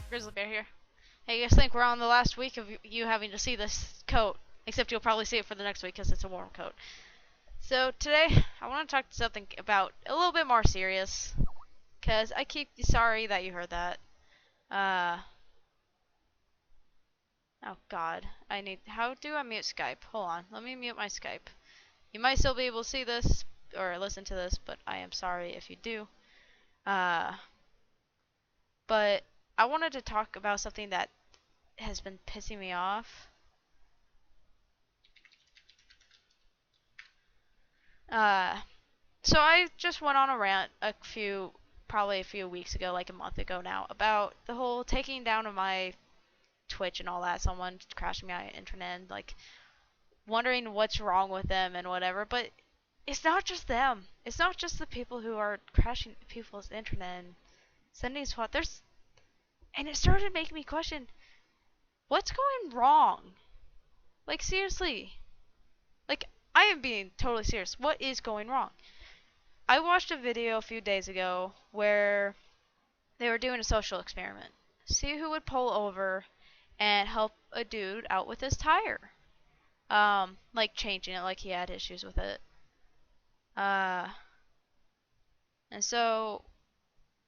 Grizzly Bear here. Hey, you guys think we're on the last week of you having to see this coat? Except you'll probably see it for the next week because it's a warm coat. So today, I want to talk to something about a little bit more serious. Because I keep sorry that you heard that. Oh god. How do I mute Skype? Hold on. Let me mute my Skype. You might still be able to see this or listen to this, but I am sorry if you do. But I wanted to talk about something that has been pissing me off. So I just went on a rant probably a few weeks ago, like a month ago now, about the whole taking down of my Twitch and all that. Someone crashing my internet and like wondering what's wrong with them and whatever. But it's not just them. It's not just the people who are crashing people's internet and sending SWAT. And it started making me question, what's going wrong? Like seriously. Like I am being totally serious. What is going wrong? I watched a video a few days ago where they were doing a social experiment. See who would pull over and help a dude out with his tire. Like changing it, like he had issues with it. And so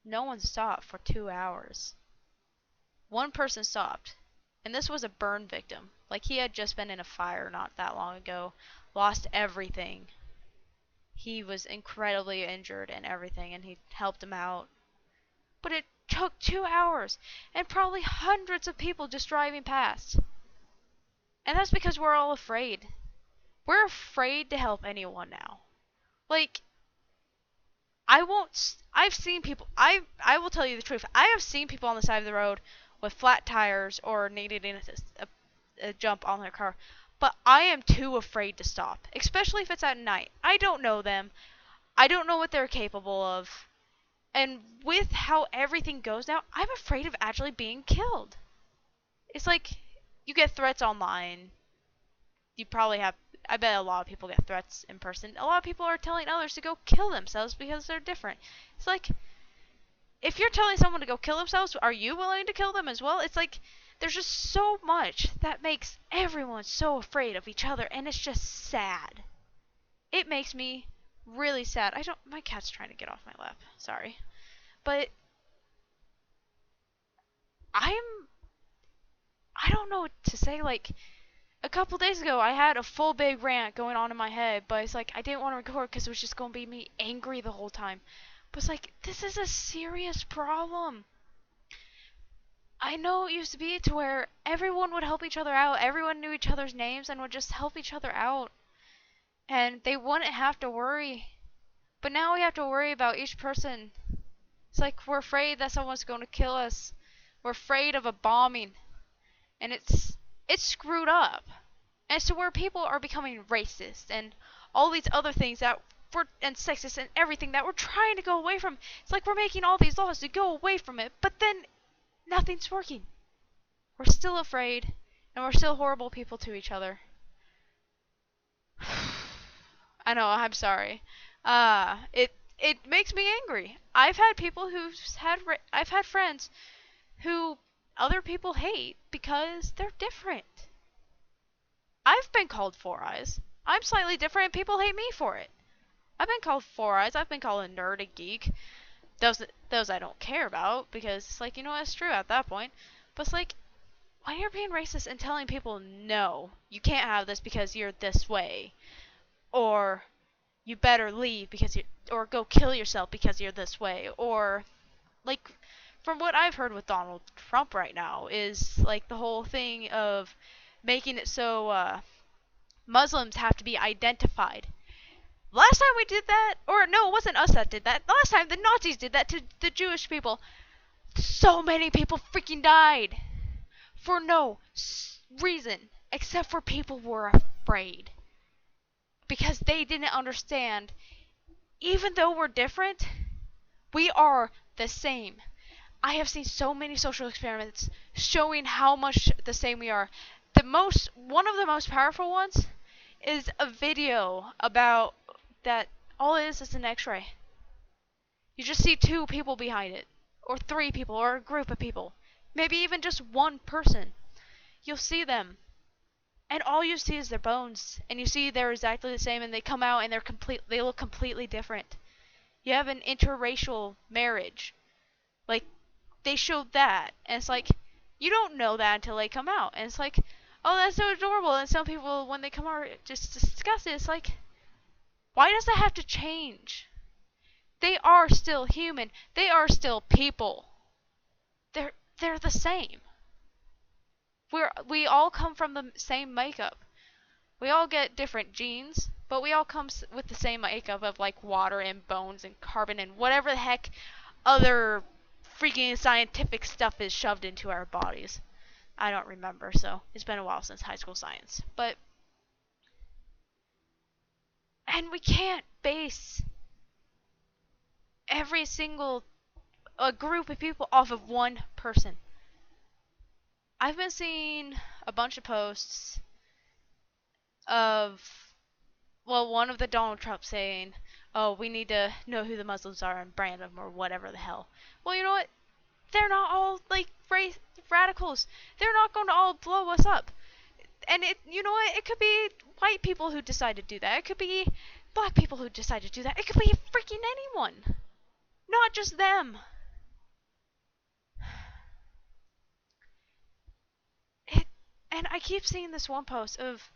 no one stopped for 2 hours. One person stopped, and this was a burn victim. Like he had just been in a fire not that long ago, lost everything. He was incredibly injured and everything, and he helped him out. But it took 2 hours, and probably hundreds of people just driving past. And that's because we're all afraid. We're afraid to help anyone now. Like, I've seen people, I will tell you the truth, I have seen people on the side of the road with flat tires or needing a jump on their car. But I am too afraid to stop, especially if it's at night. I don't know them. I don't know what they're capable of. And with how everything goes now, I'm afraid of actually being killed. It's like, you get threats online. You probably have, I bet a lot of people get threats in person. A lot of people are telling others to go kill themselves because they're different. It's like, if you're telling someone to go kill themselves, are you willing to kill them as well? It's like, there's just so much that makes everyone so afraid of each other, and it's just sad. It makes me really sad. My cat's trying to get off my lap. Sorry. But I don't know what to say. Like, a couple days ago, I had a full big rant going on in my head, but it's like, I didn't want to record because it was just going to be me angry the whole time. But it's like, this is a serious problem. I know it used to be to where everyone would help each other out, everyone knew each other's names and would just help each other out. And they wouldn't have to worry. But now we have to worry about each person. It's like we're afraid that someone's going to kill us. We're afraid of a bombing. And it's screwed up. And so where people are becoming racist and all these other things and sexist and everything that we're trying to go away from. It's like we're making all these laws to go away from it, but then nothing's working. We're still afraid, and we're still horrible people to each other. I know, I'm sorry. It makes me angry. I've had friends who other people hate because they're different. I've been called Four Eyes. I'm slightly different, and people hate me for it. I've been called Four Eyes. I've been called a nerd, a geek. Those I don't care about because it's like, you know, it's true at that point. But it's like, when you're being racist and telling people, no, you can't have this because you're this way, or you better leave or go kill yourself because you're this way, or like, from what I've heard with Donald Trump right now is like the whole thing of making it so Muslims have to be identified. Last time we did that, or no, it wasn't us that did that. Last time the Nazis did that to the Jewish people. So many people freaking died. For no reason. Except for people were afraid. Because they didn't understand. Even though we're different, we are the same. I have seen so many social experiments showing how much the same we are. One of the most powerful ones is a video about that All it is an x-ray. You just see two people behind it, or three people, or a group of people. Maybe even just one person. You'll see them, and all you see is their bones, and you see they're exactly the same, and they come out and they look completely different. You have an interracial marriage. Like, they showed that, and it's like, you don't know that until they come out, and it's like, oh, that's so adorable, and some people, when they come out, just discuss it. It's like, why does that have to change? They are still human. They are still people. They're the same. We all come from the same makeup. We all get different genes, but we all come with the same makeup of like water and bones and carbon and whatever the heck other freaking scientific stuff is shoved into our bodies. I don't remember, so it's been a while since high school science. And we can't base every single a group of people off of one person. I've been seeing a bunch of posts of, well, one of the Donald Trump saying, oh, we need to know who the Muslims are and brand them or whatever the hell. Well, you know what? They're not all, like, radicals. They're not going to all blow us up. And you know what? It could be white people who decide to do that. It could be black people who decide to do that. It could be freaking anyone. Not just them. And I keep seeing this one post of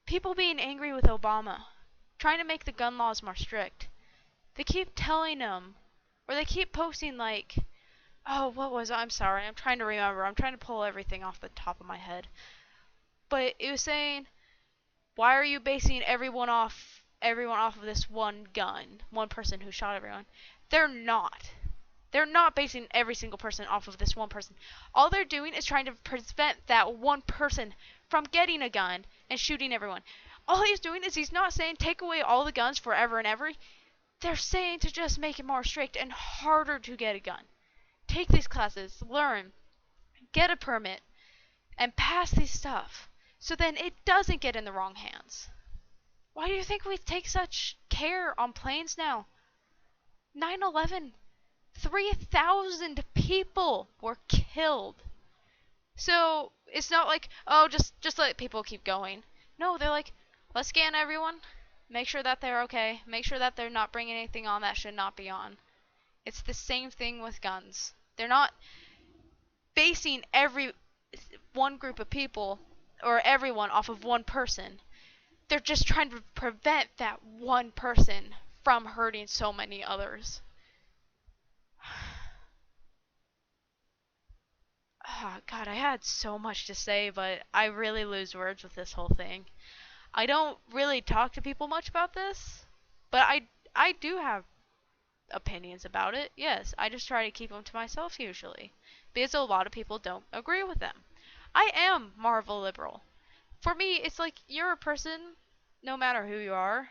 people being angry with Obama, trying to make the gun laws more strict. They keep telling them, or they keep posting like, oh, what was it? I'm sorry, I'm trying to remember. I'm trying to pull everything off the top of my head. But it was saying, why are you basing everyone off of this one gun, one person who shot everyone? They're not. They're not basing every single person off of this one person. All they're doing is trying to prevent that one person from getting a gun and shooting everyone. All he's doing is he's not saying take away all the guns forever and ever. They're saying to just make it more strict and harder to get a gun. Take these classes, learn, get a permit, and pass these stuff. So then it doesn't get in the wrong hands. Why do you think we take such care on planes now? 9/11. 3,000 people were killed. So it's not like, oh, just let people keep going. No, they're like, let's scan everyone, make sure that they're okay, make sure that they're not bringing anything on that should not be on. It's the same thing with guns. They're not basing every one group of people or everyone off of one person. They're just trying to prevent that one person from hurting so many others. Oh, God, I had so much to say, but I really lose words with this whole thing. I don't really talk to people much about this, but I do have opinions about it. Yes, I just try to keep them to myself usually, because a lot of people don't agree with them. I am Marvel liberal. For me, it's like you're a person, no matter who you are.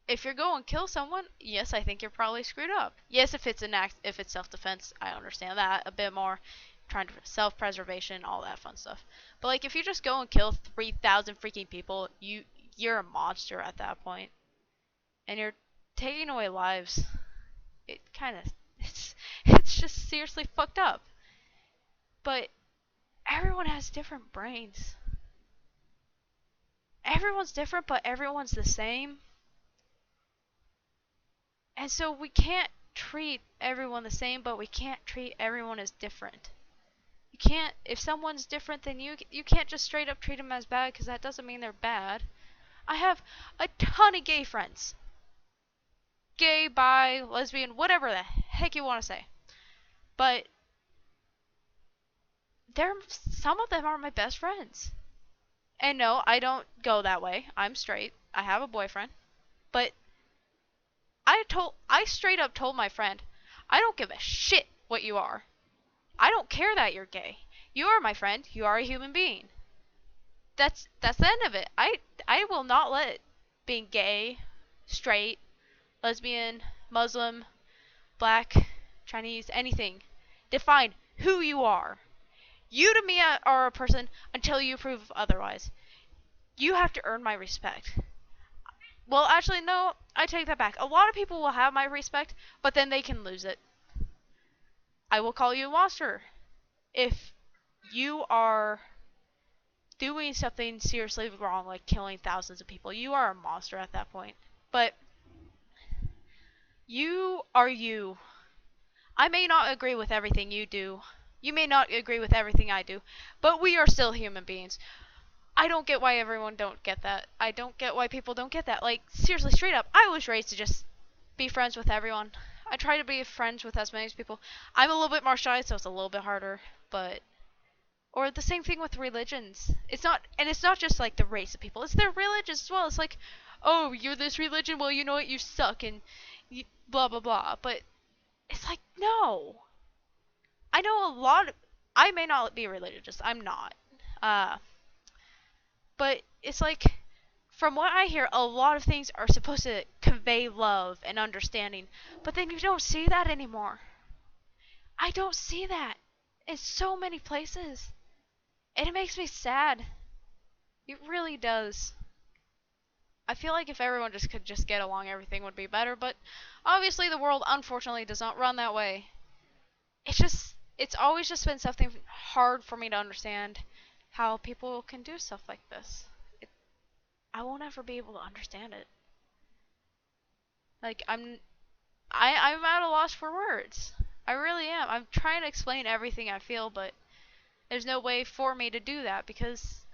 If you're going to kill someone, yes, I think you're probably screwed up. Yes, if it's if it's self-defense, I understand that a bit more. Trying to self-preservation, all that fun stuff. But like, if you just go and kill 3,000 freaking people, you're a monster at that point, and you're taking away lives. It kind of it's just seriously fucked up. But everyone has different brains. Everyone's different, but everyone's the same. And so we can't treat everyone the same, but we can't treat everyone as different. You can't, if someone's different than you can't just straight up treat them as bad, because that doesn't mean they're bad. I have a ton of gay friends. Gay, bi, lesbian, whatever the heck you want to say. But some of them are my best friends. And no, I don't go that way. I'm straight. I have a boyfriend. But I straight up told my friend, I don't give a shit what you are. I don't care that you're gay. You are my friend. You are a human being. That's the end of it. I will not let being gay, straight, lesbian, Muslim, black, Chinese, anything define who you are. You to me are a person until you prove otherwise. You have to earn my respect. Well, actually, no, I take that back. A lot of people will have my respect, but then they can lose it. I will call you a monster if you are doing something seriously wrong, like killing thousands of people. You are a monster at that point. But you are you. I may not agree with everything you do. You may not agree with everything I do, but we are still human beings. I don't get why everyone don't get that. I don't get why people don't get that. Like, seriously, straight up, I was raised to just be friends with everyone. I try to be friends with as many people. I'm a little bit more shy, so it's a little bit harder, but or the same thing with religions. It's not just like the race of people. It's their religions as well. It's like, "Oh, you're this religion, well, you know what? You suck and blah blah blah." But it's like, "No. I know a lot of, I may not be religious. I'm not. Uh but it's like from what I hear, a lot of things are supposed to convey love and understanding, but then you don't see that anymore. I don't see that in so many places, and it makes me sad. It really does. I feel like if everyone just could just get along, everything would be better, but obviously the world unfortunately does not run that way. It's always just been something hard for me to understand how people can do stuff like this. I won't ever be able to understand it. Like I'm at a loss for words. I really am. I'm trying to explain everything I feel, but there's no way for me to do that because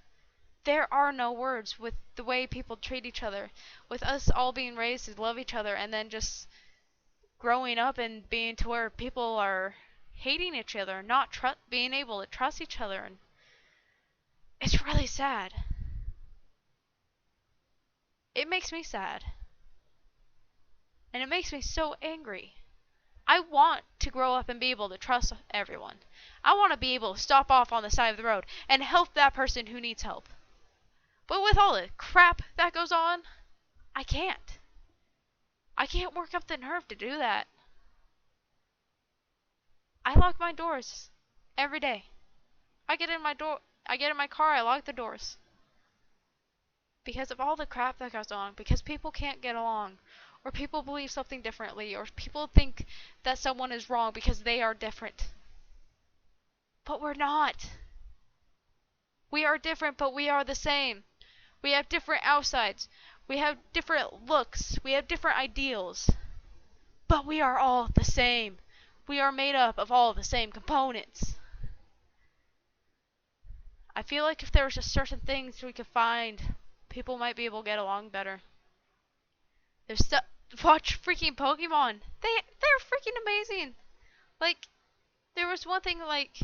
there are no words with the way people treat each other. With us all being raised to love each other and then just growing up and being to where people are hating each other, not being able to trust each other, and it's really sad. It makes me sad. And it makes me so angry. I want to grow up and be able to trust everyone. I want to be able to stop off on the side of the road and help that person who needs help. But with all the crap that goes on, I can't. I can't work up the nerve to do that. I lock my doors every day. I get in my car, I lock the doors. Because of all the crap that goes on, because people can't get along, or people believe something differently, or people think that someone is wrong because they are different. But we're not. We are different, but we are the same. We have different outsides. We have different looks. We have different ideals. But we are all the same. We are made up of all the same components. I feel like if there was just certain things we could find, people might be able to get along better. Watch freaking Pokemon. They're freaking amazing. Like there was one thing like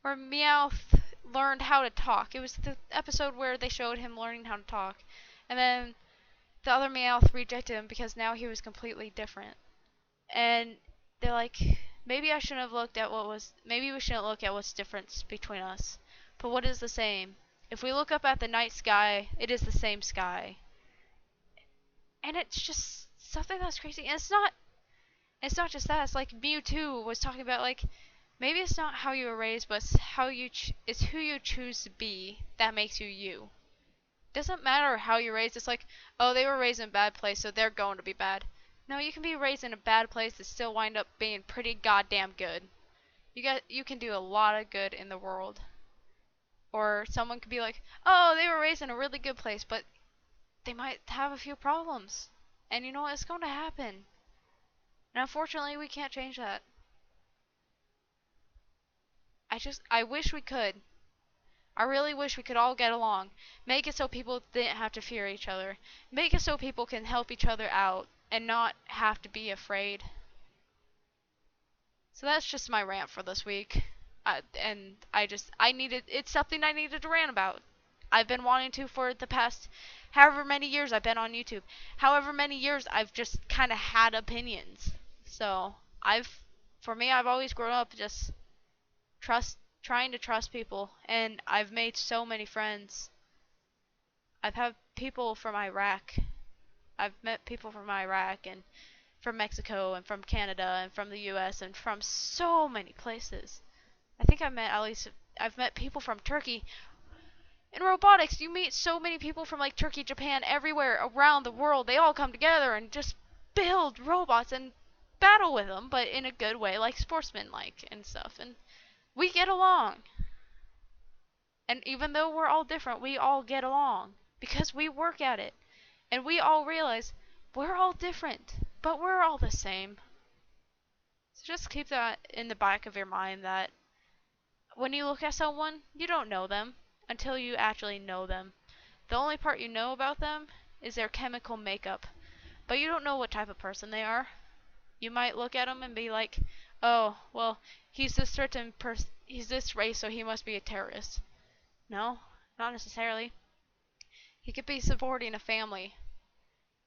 where Meowth learned how to talk. It was the episode where they showed him learning how to talk, and then the other Meowth rejected him because now he was completely different. And they're like, maybe I shouldn't have looked at maybe we shouldn't look at what's different between us. But what is the same? If we look up at the night sky, it is the same sky. And it's just something that's crazy. And it's not just that. It's like Mewtwo was talking about like maybe it's not how you were raised, but it's who you choose to be that makes you you. Doesn't matter how you're raised. It's like, oh, they were raised in a bad place, so they're going to be bad. No, you can be raised in a bad place and still wind up being pretty goddamn good. You can do a lot of good in the world. Or someone could be like, oh, they were raised in a really good place, but they might have a few problems. And you know what? It's going to happen. And unfortunately, we can't change that. I wish we could. I really wish we could all get along. Make it so people didn't have to fear each other. Make it so people can help each other out and not have to be afraid. So that's just my rant for this week. It's something I needed to rant about. I've been wanting to for the past however many years I've been on YouTube. However many years I've just kind of had opinions. So, for me, I've always grown up just trying to trust people, and I've made so many friends. I've had people from Iraq. I've met people from Iraq and from Mexico and from Canada and from the US and from so many places. I think I've met people from Turkey. In robotics, you meet so many people from like Turkey, Japan, everywhere around the world. They all come together and just build robots and battle with them, but in a good way, like sportsmen like and stuff. And we get along. And even though we're all different, we all get along because we work at it. And we all realize we're all different, but we're all the same. So just keep that in the back of your mind that when you look at someone, you don't know them until you actually know them. The only part you know about them is their chemical makeup, but you don't know what type of person they are. You might look at them and be like, "Oh, well, he's this certain person, he's this race, so he must be a terrorist." No, not necessarily. He could be supporting a family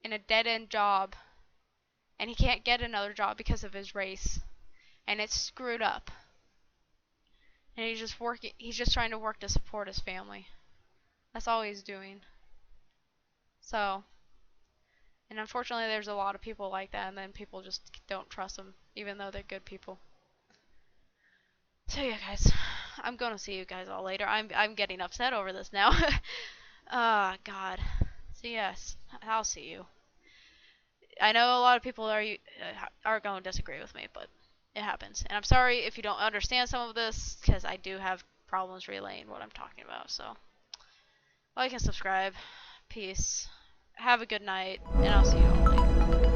in a dead-end job, and he can't get another job because of his race, and it's screwed up. And he's just trying to work to support his family. That's all he's doing. So, and unfortunately there's a lot of people like that, and then people just don't trust them, even though they're good people. So yeah, guys, I'm gonna see you guys all later. I'm getting upset over this now. God. So yes, I'll see you. I know a lot of people are going to disagree with me, but it happens. And I'm sorry if you don't understand some of this, because I do have problems relaying what I'm talking about. So, like and subscribe. Peace. Have a good night, and I'll see you all later.